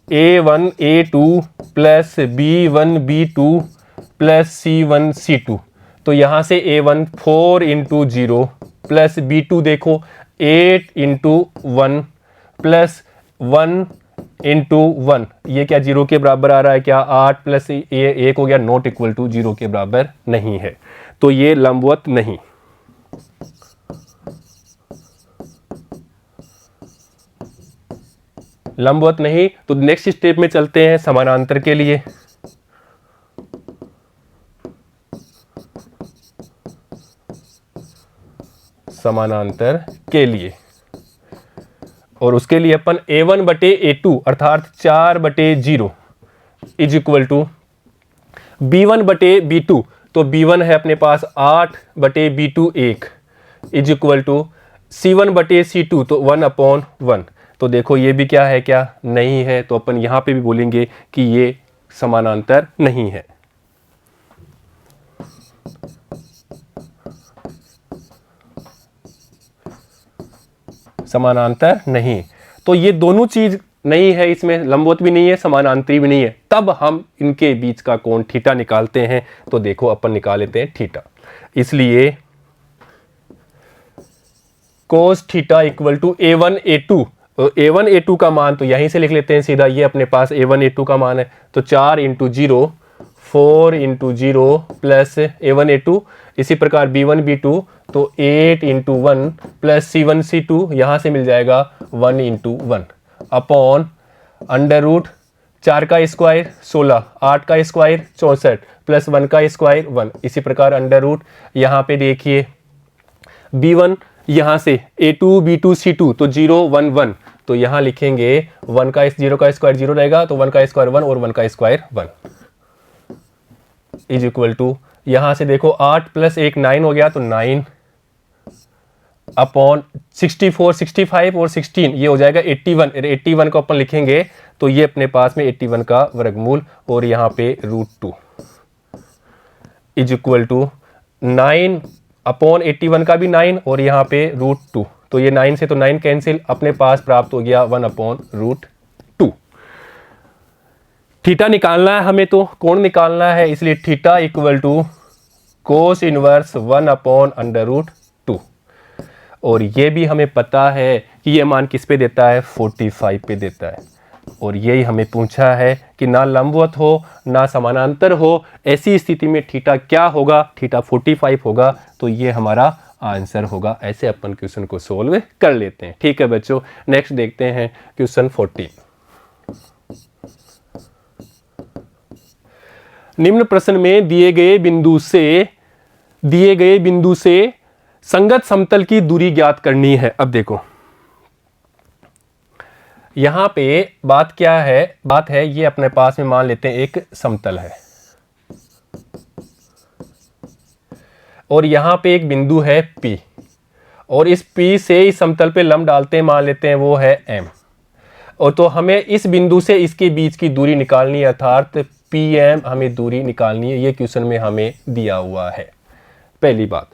a1 a2 plus b1 b2 plus c1 c2। तो यहां से a1 4 इंटू 0 प्लस b2 देखो 8 इंटू 1 प्लस 1 इंटू 1, ये क्या 0 के बराबर आ रहा है क्या, 8 प्लस ये 1 हो गया, नॉट इक्वल टू 0 के बराबर नहीं है। तो ये लंबवत नहीं। लंबवत नहीं तो नेक्स्ट स्टेप में चलते हैं समानांतर के लिए। समानांतर के लिए, और उसके लिए अपन a1 बटे a2 अर्थात 4 बटे 0 इज इक्वल टू b1 बटे b2, तो b1 है अपने पास 8 बटे b2 1 is equal to c1 बटे c2, तो 1/1। तो देखो ये भी क्या है, क्या नहीं है, तो अपन यहां पे भी बोलेंगे कि ये समानांतर नहीं है। समानांतर नहीं, तो ये दोनों चीज नहीं है, इसमें लंबवत भी नहीं है, समानांतरी भी नहीं है, तब हम इनके बीच का कोण थीटा निकालते हैं। तो देखो अपन निकाल लेते हैं थीटा, इसलिए cos theta equal to a1 a2, a1 a2 का मान तो यहीं से लिख लेते हैं सीधा, ये अपने पास a1 a2 का मान है, तो 4 × 0 4 × 0 प्लस a1 a2, इसी प्रकार b1 b2 तो 8 × 1 प्लस c1 c2, यहाँ से मिल जाएगा 1 × 1 अपॉन अंडर रूट 4 का स्क्वायर 16, 8 का स्क्वायर 64 प्लस 1 का स्क्वायर 1, इसी प्रकार अंडर रूट यहाँ पे देखिए b1 यहाँ से a2 b2 c2 तो 0 1 1, तो यहाँ लिखेंगे 1 का 0 का स्क्वायर 0 रहेगा, तो 1 का स्क्वायर 1 और 1 का स्क्वायर 1 इज इक्वल टू, यहाँ से देखो 8 प्लस 1 9 हो गया, तो 9 अपॉन 64 65 और 16 ये हो जाएगा 81, 81 को अपन लिखेंगे तो ये अपने पास में 81 का वर्गमूल और यहाँ पे √2 इज इक्वल टू 9 अपॉन 81 का भी 9 और यहाँ पे √2, तो ये 9 से तो 9 कैंसिल, अपने पास प्राप्त हो गया 1/√2। थीटा निकालना है हमें, तो कोण निकालना है, इसलिए theta equal to cos inverse 1/√2, और ये भी हमें पता है कि ये मान किस पे देता है, 45 पे देता है, और यही हमें पूछा है कि ना लंबवत हो ना समानांतर हो, ऐसी स्थिति में थीटा क्या होगा, थीटा 45 होगा, तो ये हमारा आंसर होगा। ऐसे अपन क्वेश्चन को सोल्व कर लेते हैं। ठीक है बच्चों, नेक्स्ट देखते हैं क्वेश्चन 14। निम्न प्रश्न में दिए गए बिंदु से संगत समतल की दूरी ज्ञात करनी है। अब देखो यहां पे बात क्या है, बात है ये अपने पास में मान लेते हैं एक समतल है और यहां पे एक बिंदु है P, और इस P से इस समतल पे लंब डालते हैं, मान लेते हैं वो है M, और तो हमें इस बिंदु से इसके बीच की दूरी निकालनी है, अर्थात PM हमें दूरी निकालनी है। ये क्वेश्चन में हमें दिया हुआ है, पहली बात।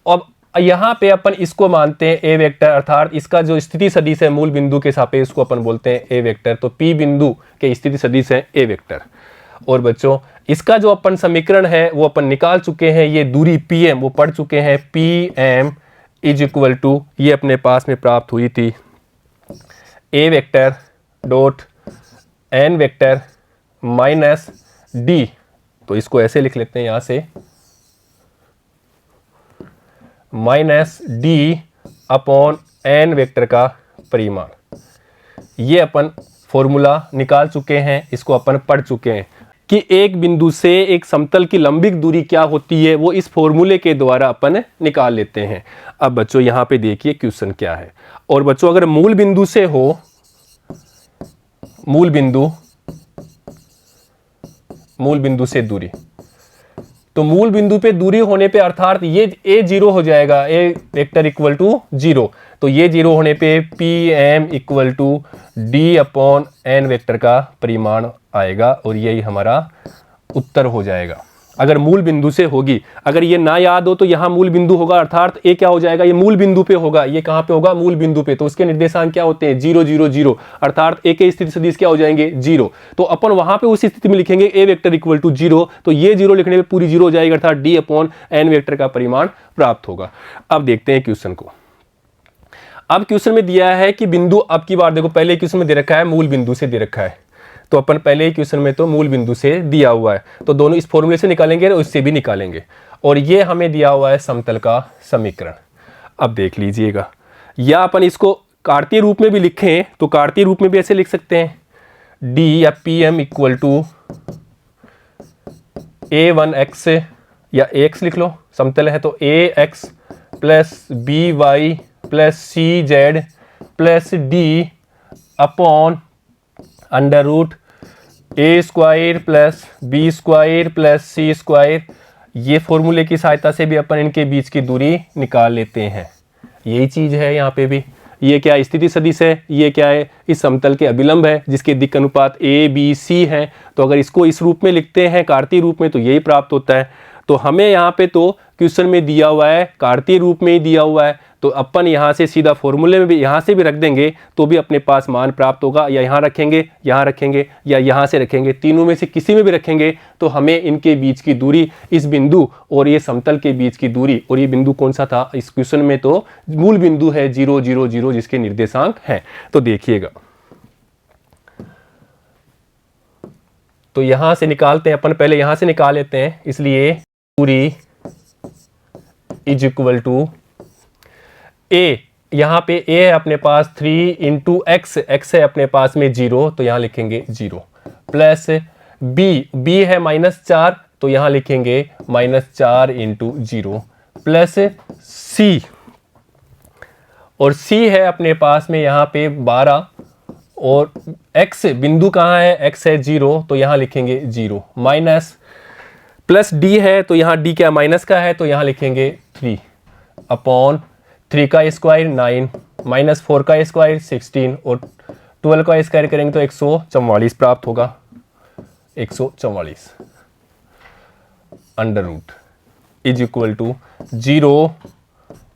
अब यहाँ पे अपन इसको मानते हैं A वेक्टर, अर्थात इसका जो स्थिति सदिश है मूल बिंदु के सापेक्ष इसको अपन बोलते हैं A वेक्टर, तो P बिंदु के स्थिति सदिश है A वेक्टर। और बच्चों इसका जो अपन समीकरण है वो अपन निकाल चुके हैं, ये दूरी PM वो पढ़ चुके हैं, PM इज इक्वल टू ये अपने पास में प्राप्त हुई थी A vector dot N vector minus D, तो इसको ऐसे लिख लेते हैं यहाँ से minus D upon N vector का परिमाण। ये अपन फॉर्मूला निकाल चुके हैं, इसको अपन पढ़ चुके हैं कि एक बिंदु से एक समतल की लंबिक दूरी क्या होती है, वो इस फॉर्मूले के द्वारा अपन निकाल लेते हैं। अब बच्चों यहाँ पे देखिए क्वेश्चन क्या है, और बच्चों अगर मूल बिंदु से हो, मूल बिंदु से दूरी, तो मूल बिंदु पे दूरी होने पे अर्थात ये a 0 हो जाएगा, a वेक्टर इक्वल टू 0, तो ये 0 होने पे PM equal to D upon N vector का परिमाण आएगा, और यही हमारा उत्तर हो जाएगा अगर मूल बिंदु से होगी। अगर ये ना याद हो तो यहाँ मूल बिंदु होगा, अर्थात a क्या हो जाएगा, ये मूल बिंदु पे होगा, ये कहाँ पे होगा, मूल बिंदु पे, तो उसके निर्देशांक क्या होते हैं 0 0 0, अर्थात a के स्थिति सदिश क्या हो जाएंगे 0, तो अपन वहां पे उस स्थिति में लिखेंगे a वेक्टर इक्वल टू 0, तो ये 0 लिखने पे पूरी 0 हो जाएगी, अर्थात D अपॉन N वेक्टर का परिमाण प्राप्त होगा। अब देखते हैं क्वेश्चन को। अब क्वेश्चन में दिया है कि बिंदु, अब की बार देखो पहले क्वेश्चन में दे रखा है मूल बिंदु से दे रखा है, तो अपन पहले ही क्वेश्चन में तो मूल बिंदु से दिया हुआ है, तो दोनों इस फॉर्मूले से निकालेंगे और इससे भी निकालेंगे, और ये हमें दिया हुआ है समतल का समीकरण। अब देख लीजिएगा, या अपन इसको कार्तीय रूप में भी लिखें तो कार्तीय रूप में भी ऐसे लिख सकते हैं, D या PM इक्वल टू A1x या AX लिख लो, समतल है तो AX plus BY plus CZ plus D upon under root A square plus B square plus C square, ये फॉर्मूले की सहायता से भी अपन इनके बीच की दूरी निकाल लेते हैं। यही चीज़ है यहाँ पे भी। ये क्या स्थिति सदिश है, ये क्या है, इस समतल के अभिलंब है जिसके दिक् अनुपात ए बी सी है। तो अगर इसको इस रूप में लिखते हैं कार्तीय रूप में तो यही प्राप्त होता है। तो हमें यहाँ पे तो क्वेश्चन में दिया हुआ है कार्तीय रूप में ही दिया हुआ है, तो अपन यहाँ से सीधा फॉर्मूले में भी यहाँ से भी रख देंगे तो भी अपने पास मान प्राप्त होगा। या यहाँ रखेंगे या यहाँ से रखेंगे, तीनों में से किसी में भी रखेंगे तो हमें इनके बीच की दूरी, इस बिंदु और ये समतल के बीच की दूरी, और ये बिंदु कौन सा था इस क्वेश्चन में, तो मूल बिंदु है 0 0 0 जिसके निर्देशांक हैं। तो देखिएगा, तो यहां से निकालते हैं अपन, पहले यहां से निकाल लेते हैं। इसलिए दूरी इज इक्वल टू ए, यहाँ पे ए है अपने पास 3 इंटू एक्स, एक्स है अपने पास में 0 तो यहाँ लिखेंगे 0, प्लस बी है -4 तो यहाँ लिखेंगे -4 इंटू 0, प्लस सी, और सी है अपने पास में यहाँ पे 12, और x बिंदु कहाँ है, x है 0 तो यहाँ लिखेंगे 0, माइनस, प्लस d है तो यहाँ d क्या माइनस का है तो यहाँ लिखेंगे 3 अपॉन 3 का स्क्वायर 9, -4 का स्क्वायर 16, और 12 का स्क्वायर करेंगे तो 144 प्राप्त होगा, 144 under root is equal to 0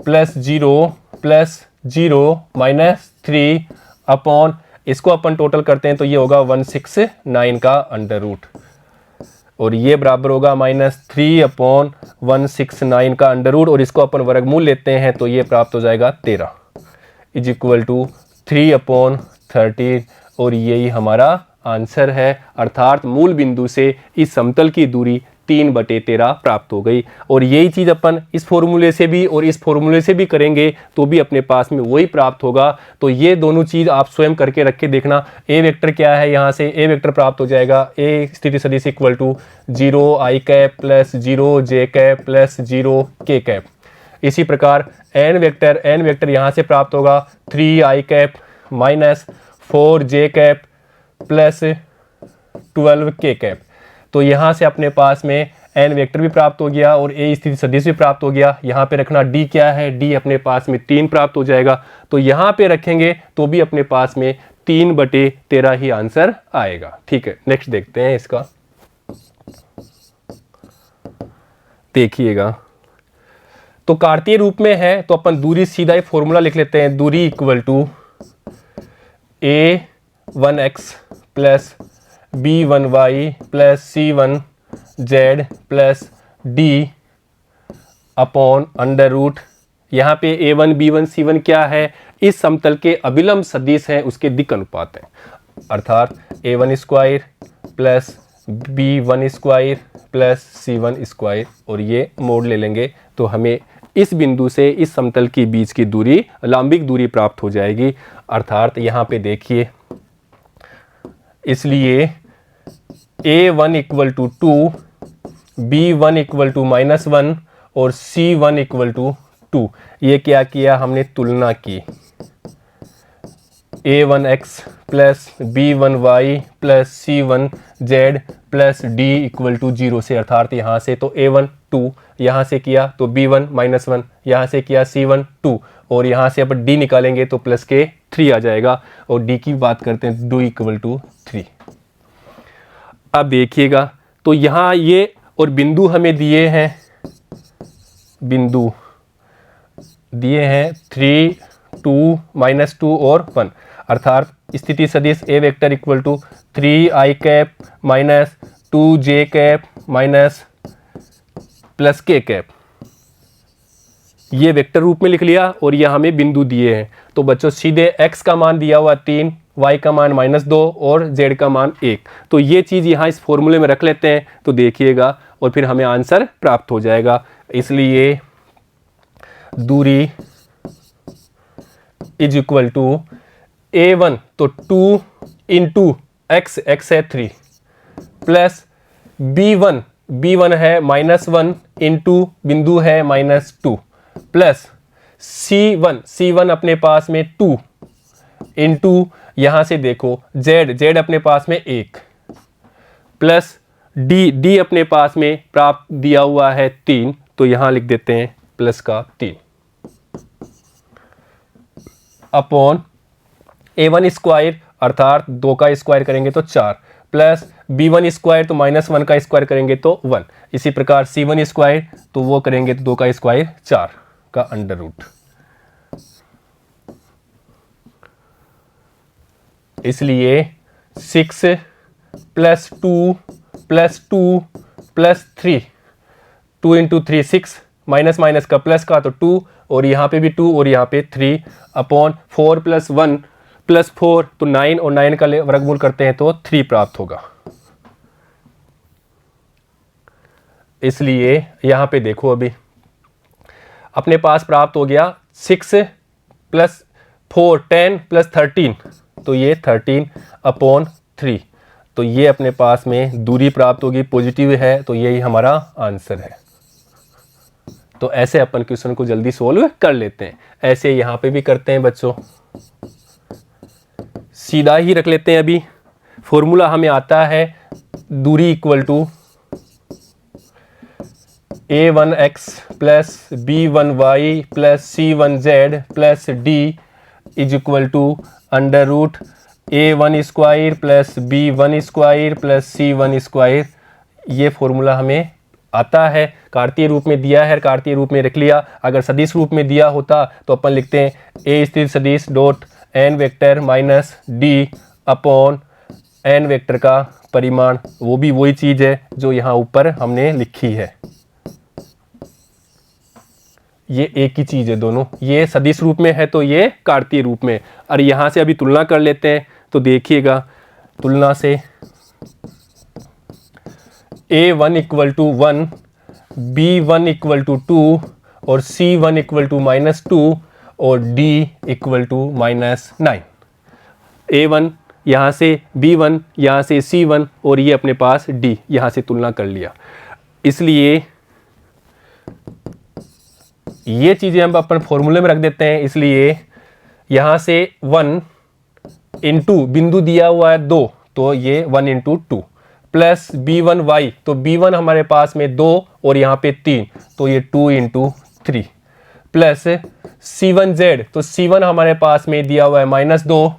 plus 0 plus 0 -3 upon, इसको अपन टोटल करते हैं तो ये होगा 169 का अंडर रूट, और ये बराबर होगा -3 अपॉन 169 का अंडर रूट, और इसको अपन वर्गमूल लेते हैं तो ये प्राप्त हो जाएगा 13 इज इक्वल टू 3 अपॉन 13, और यही हमारा आंसर है। अर्थात मूल बिंदु से इस समतल की दूरी 3/13 प्राप्त हो गई। और यही चीज़ अपन इस फॉर्मूले से भी और इस फॉर्मूले से भी करेंगे तो भी अपने पास में वही प्राप्त होगा। तो ये दोनों चीज़ आप स्वयं करके रख के देखना। ए वेक्टर क्या है, यहाँ से ए वेक्टर प्राप्त हो जाएगा, ए स्थिति सदिश equal to 0 i cap plus 0 j cap plus 0 k cap. इसी प्रकार एन वेक्टर यहाँ से प्राप्त होगा 3 i cap minus 4 j cap plus 12 k cap. तो यहाँ से अपने पास में एन वेक्टर भी प्राप्त हो गया और ए स्थिति सदिश भी प्राप्त हो गया। यहाँ पे रखना डी क्या है, डी अपने पास में 3 प्राप्त हो जाएगा। तो यहाँ पे रखेंगे तो भी अपने पास में 3/13 ही आंसर आएगा। ठीक है, नेक्स्ट देखते हैं इसका। देखिएगा, तो कार्तीय रूप में है तो अपन दूरी सीधा ही फॉर्मूला लिख लेते हैं। दूरी equal to a1x plus b1y plus c1z plus d upon under root, यहाँ पे a1 b1 c1 क्या है, इस समतल के अभिलंब सदिश हैं, उसके दिक् अनुपात है। अर्थात a1 square plus b1 square plus c1 square, और ये मोड ले लेंगे तो हमें इस बिंदु से इस समतल के बीच की दूरी लंबिक दूरी प्राप्त हो जाएगी। अर्थात यहाँ पे देखिए, इसलिए a1 equal to 2, b1 equal to -1 और c1 इक्वल टू 2। ये क्या किया हमने, तुलना की। a1x plus b1y plus c1z plus d equal to 0 से, अर्थात यहाँ से तो a1 2, यहाँ से किया तो b1 -1, यहाँ से किया c1 2, और यहाँ से अब d निकालेंगे तो प्लस के 3 आ जाएगा, और d की बात करते हैं 2 इक्वल टू 3। अब देखिएगा, तो यहाँ ये और बिंदु हमें दिए हैं, बिंदु दिए हैं 3 2 -2 और 1। अर्थात स्थिति सदिश A vector equal to 3 i cap minus 2 j cap minus plus k cap, ये वेक्टर रूप में लिख लिया, और ये हमें बिंदु दिए हैं। तो बच्चों सीधे x का मान दिया हुआ 3, y का मान -2 और z का मान 1। तो ये चीज़ यहाँ इस फॉर्मूले में रख लेते हैं तो देखिएगा, और फिर हमें आंसर प्राप्त हो जाएगा। इसलिए दूरी इज इक्वल टू a1 तो 2 इंटू x, x है 3, प्लस b1 है -1 इंटू बिंदु है -2, प्लस c1 अपने पास में 2 इंटू यहाँ से देखो z अपने पास में 1, प्लस डी अपने पास में प्राप्त दिया हुआ है 3, तो यहां लिख देते हैं प्लस का 3 अपॉन A1 स्क्वायर अर्थात 2 का स्क्वायर करेंगे तो 4 प्लस B1 स्क्वायर तो -1 का स्क्वायर करेंगे तो 1। इसी प्रकार C1 स्क्वायर तो वो करेंगे तो 2 का स्क्वायर 4 का अंडर रूट। इसलिए 6 plus 2 plus 2 plus 3, 2 into 3 6, minus minus का प्लस का तो 2 और यहाँ पे भी 2 और यहाँ पे 3 अपॉन 4 प्लस 1 प्लस 4 तो 9 और 9 का वर्गमूल करते हैं तो 3 प्राप्त होगा। इसलिए यहाँ पे देखो अभी अपने पास प्राप्त हो गया 6 प्लस 4 10 प्लस 13, तो ये 13 अपॉन 3, तो ये अपने पास में दूरी प्राप्त होगी, पॉजिटिव है, तो यही हमारा आंसर है। तो ऐसे अपन क्वेश्चन को जल्दी सोल्व कर लेते हैं। ऐसे यहाँ पे भी करते हैं बच्चों, सीधा ही रख लेते हैं। अभी फॉर्मूला हमें आता है दूरी equal to A1x plus B1y plus C1z plus D is equal to under root A1 square plus B1 square plus C1 square. ये फॉर्मूला हमें आता है, कार्तीय रूप में दिया है, कार्तीय रूप में रख लिया। अगर सदिश रूप में दिया होता तो अपन लिखते हैं ए स्थिर सदिश dot N vector minus D upon N vector का परिमाण, वो भी वही चीज़ है जो यहाँ ऊपर हमने लिखी है। ये एक ही चीज़ है दोनों, ये सदिश रूप में है तो ये कार्तीय रूप में। और यहाँ से अभी तुलना कर लेते हैं, तो देखिएगा तुलना से A1 equal to 1, B1 equal to 2 और C1 इक्वल टू -2 और D इक्वल टू -9। A1 यहाँ से B1, यहाँ से C1 और ये अपने पास D, यहाँ से तुलना कर लिया। इसलिए ये चीज़ें हम अपन फॉर्मूले में रख देते हैं। इसलिए यहाँ से 1 इंटू बिंदु दिया हुआ है 2, तो ये 1 इंटू 2 प्लस B1y, तो B1 हमारे पास में 2 और यहाँ पे 3, तो ये 2 इंटू 3 प्लस C1z, तो C1 हमारे पास में दिया हुआ है -2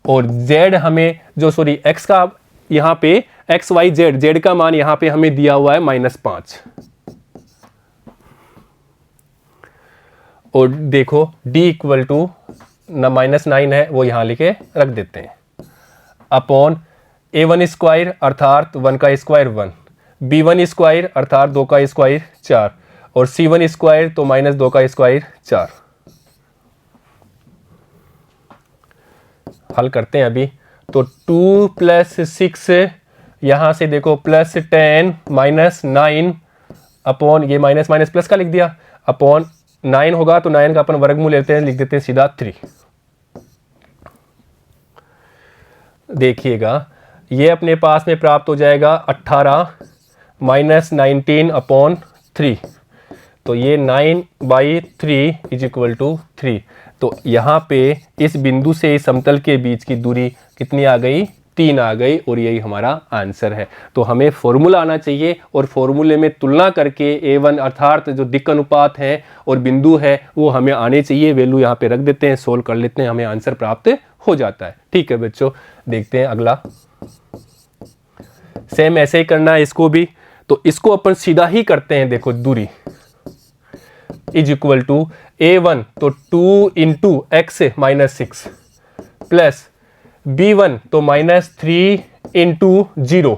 और Z हमें जो x का यहाँ पे z का मान यहाँ पे हमें दिया हुआ है -5। और देखो D इक्वल टू -9 है, वो यहाँ लिखे रख देते हैं अपॉन A1 स्क्वायर अर्थात 1 का स्क्वायर 1, B1 स्क्वायर अर्थात 2 का स्क्वायर 4 और C1 स्क्वायर तो -2 का स्क्वायर 4। हल करते हैं अभी, तो 2 प्लस 6 यहाँ से देखो प्लस 10 -9 अपॉन ये माइनस माइनस प्लस का लिख दिया अपॉन 9 होगा तो 9 का अपन वर्गमूल लेते हैं, लिख देते हैं सीधा 3। देखिएगा ये अपने पास में प्राप्त हो जाएगा 18 -19 अपॉन 3, तो ये 9/3 इज इक्वल टू 3। तो यहाँ पे इस बिंदु से इस समतल के बीच की दूरी कितनी आ गई, 3 आ गई और यही हमारा आंसर है। तो हमें फॉर्मूला आना चाहिए और फॉर्मूले में तुलना करके A1 अर्थात जो दिक् अनुपात है और बिंदु है वो हमें आने चाहिए। वैल्यू यहाँ पे रख देते हैं, सोल्व कर लेते हैं, हमें आंसर प्राप्त हो जाता है। ठीक है बच्चों, देखते हैं अगला। सेम ऐसे ही करना है इसको भी, तो इसको अपन सीधा ही करते हैं। देखो दूरी इज इक्वल टू A1 तो 2 इंटू x -6 प्लस B1 तो -3 इंटू 0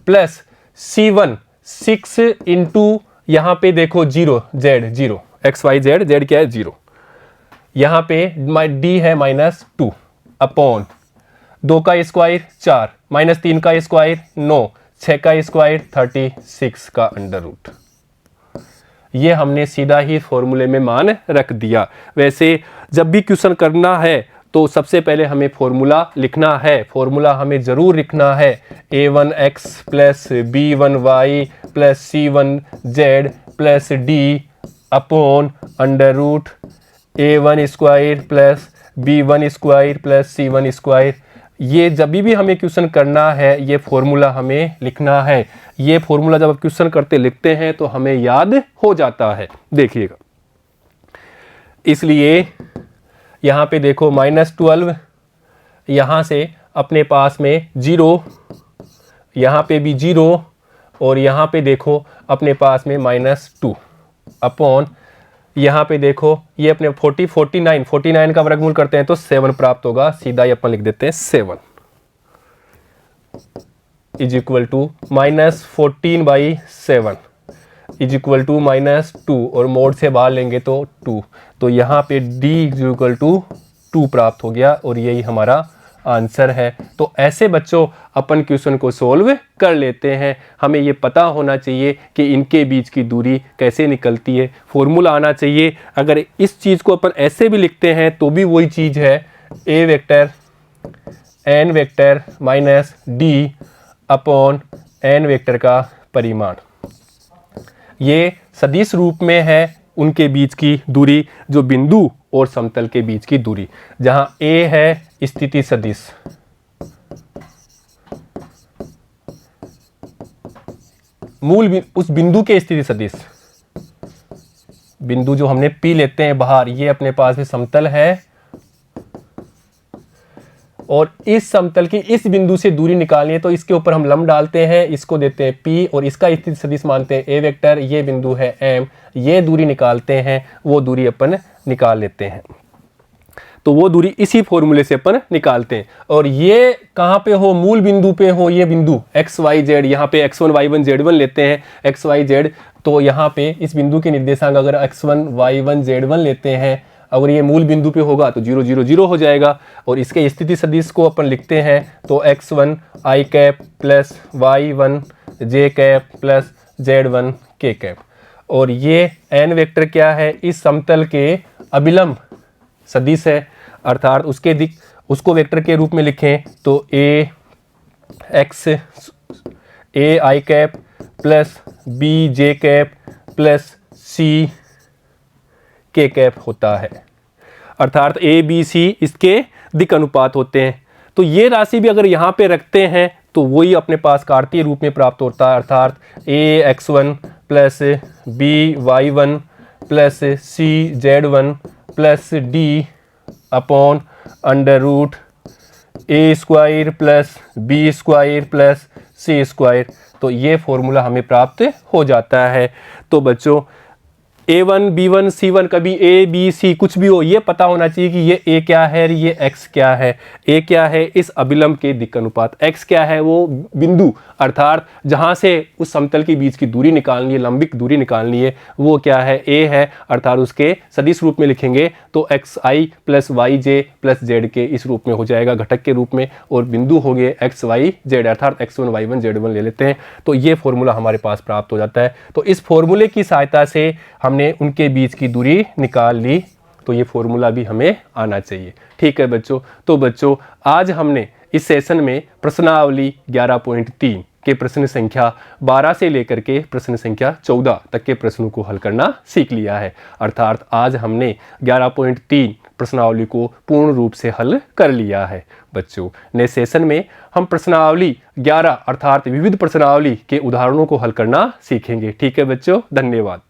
प्लस C1 6 इंटू यहाँ पे देखो 0 0 z क्या है 0, यहाँ पे D है -2 अपॉन 2 का स्क्वायर 4 -3 का स्क्वायर 9 6 का स्क्वायर 36 का अंडर रूट। ये हमने सीधा ही फॉर्मूले में मान रख दिया। वैसे जब भी क्वेश्चन करना है तो सबसे पहले हमें फॉर्मूला लिखना है, फॉर्मूला हमें ज़रूर लिखना है A1x plus B1y plus C1z plus D upon under root A1 square plus B1 square plus C1 square. ये जब भी हमें क्वेश्चन करना है ये फॉर्मूला हमें लिखना है। ये फॉर्मूला जब आप क्वेश्चन करते लिखते हैं तो हमें याद हो जाता है। देखिएगा, इसलिए यहाँ पे देखो -12, यहाँ से अपने पास में 0, यहाँ पे भी 0, और यहाँ पे देखो अपने पास में -2 अपॉन, यहाँ पे देखो ये अपने 49 का वर्गमूल करते हैं तो 7 प्राप्त होगा। सीधा ही अपन लिख देते हैं 7 is equal to -14/7 is equal to -2, और मोड से बाहर लेंगे तो 2, तो यहाँ पे d इज इक्वल टू 2 प्राप्त हो गया, और यही हमारा आंसर है। तो ऐसे बच्चों अपन क्वेश्चन को सोल्व कर लेते हैं। हमें ये पता होना चाहिए कि इनके बीच की दूरी कैसे निकलती है, फॉर्मूला आना चाहिए। अगर इस चीज़ को अपन ऐसे भी लिखते हैं तो भी वही चीज़ है, a vector n vector minus d upon n vector का परिमाण। ये सदिश रूप में है उनके बीच की दूरी, जो बिंदु और समतल के बीच की दूरी, जहां a है स्थिति सदिश, उस बिंदु के स्थिति सदिश, बिंदु जो हमने P लेते हैं बाहर, ये अपने पास में समतल है, और इस समतल की इस बिंदु से दूरी निकालनी है तो इसके ऊपर हम लंब डालते हैं, इसको देते हैं P, और इसका स्थिति सदिश मानते हैं a वेक्टर, ये बिंदु है M, ये दूरी निकालते हैं, वो दूरी अपन निकाल लेते हैं। तो वो दूरी इसी फॉर्मूले से अपन निकालते हैं। और ये कहाँ पे हो, मूल बिंदु पे हो, ये बिंदु x y z, यहाँ पे x1 y1 z1 लेते हैं x y z, तो यहाँ पे इस बिंदु के निर्देशांक अगर x1 y1 z1 लेते हैं, अगर ये मूल बिंदु पे होगा तो 0 0 0 हो जाएगा। और इसके स्थिति सदिश को अपन लिखते हैं तो x1 i cap plus y1 j cap plus z1 k cap, और ये n वेक्टर क्या है, इस समतल के अभिलंब सदिश है, अर्थात उसको वेक्टर के रूप में लिखें तो a i cap plus b j cap plus c k cap होता है, अर्थात a b c इसके दिक् अनुपात होते हैं। तो ये राशि भी अगर यहाँ पे रखते हैं तो वही अपने पास कार्तीय रूप में प्राप्त होता है, अर्थात a x1 plus b y1 plus c z1 plus d upon under root a square plus b square plus c square. तो ये फॉर्मूला हमें प्राप्त हो जाता है। तो बच्चों a1 b1 c1, कभी a b c कुछ भी हो, ये पता होना चाहिए कि ये a क्या है, ये x क्या है। a क्या है, इस अभिलंब के दिक् अनुपात, x क्या है, वो बिंदु, अर्थात जहाँ से उस समतल के बीच की दूरी निकालनी है, लंबिक दूरी निकालनी है, वो क्या है, a है, अर्थात उसके सदिश रूप में लिखेंगे तो xi प्लस वाई जे प्लस जेड के इस रूप में हो जाएगा, घटक के रूप में, और बिंदु हो गए एक्स वाई जेड, अर्थात x1 y1 z1 ले लेते हैं। तो ये फॉर्मूला हमारे पास प्राप्त हो जाता है। तो इस फॉर्मूले की सहायता से हमने उनके बीच की दूरी निकाल ली, तो ये फॉर्मूला भी हमें आना चाहिए। ठीक है बच्चों, तो बच्चों आज हमने इस सेशन में प्रश्नावली 11.3 के प्रश्न संख्या 12 से लेकर के प्रश्न संख्या 14 तक के प्रश्नों को हल करना सीख लिया है। अर्थात आज हमने 11.3 प्रश्नावली को पूर्ण रूप से हल कर लिया है। बच्चों नए सेशन में हम प्रश्नावली 11 अर्थात विविध प्रश्नावली के उदाहरणों को हल करना सीखेंगे। ठीक है बच्चों, धन्यवाद।